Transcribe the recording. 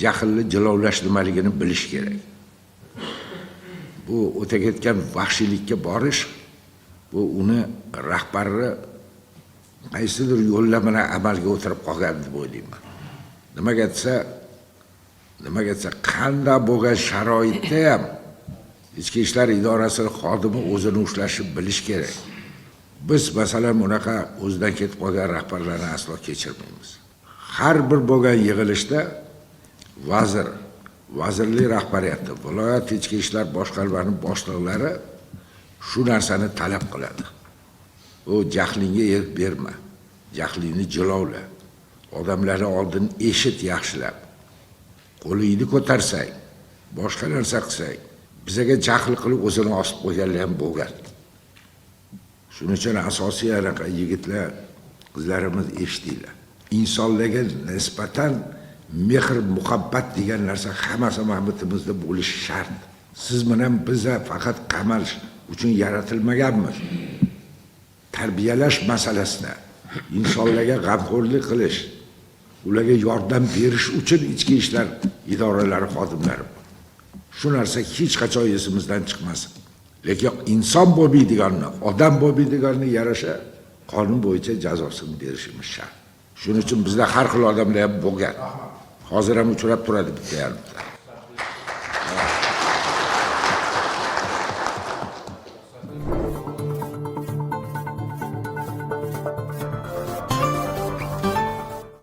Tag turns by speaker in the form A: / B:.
A: jahlni jilovlash nimaligini bilish kerak. Bu o'ta ketgan vahshiylikka borish, bu uni rahbarni qaysidir yo'llar bilan amalga o'tirib qolgan deb o'ylayman. Nimaga desa, qanday bo'lgan sharoitda ham ichki ishlar idorasi xodimi o'zini ushlashni bilish kerak. Biz masalan bunaqa o'zidan ketib qolgan rahbarlarni aslo kechirmaymiz. Har bir bo'lgan yig'ilishda vazirlik rahbariyati, viloyat ichki ishlar boshqarmasining boshliqlari shu narsani talab qiladi. O jahlingga erk berma, jahlingni jilovla. Odamlarning oldini eshit yaxshilab. Qo'lingni ko'tarsang, boshqa narsa qilsang, bizga jahl qilib o'zini osib qo'yganlar ham bo'lgan. Shuning uchun asosiy anaqa yigitlar, qizlarimiz eshitinglar. İnsanlarga nisbatan mehr, muhabbat degan narsa hammasi mamlakamizda bo'lishi shart. Siz bilan biz faqat qamalish uchun yaratilmaganmiz. Tarbiyalash masalasida insonlarga g'amxo'rlik qilish, ularga yordam berish uchun ichki ishlar idoralari xodimlari. Shu narsa hech qachon esimizdan chiqmasin. Lekin inson bo'lmaydiganni, odam bo'lmaydiganni yarasha qonun bo'yicha jazosini berishimiz shart. Shuning uchun bizda har xil odamlar ham bo'lgan. Hozir ham uchrab turadi bitta yarimta.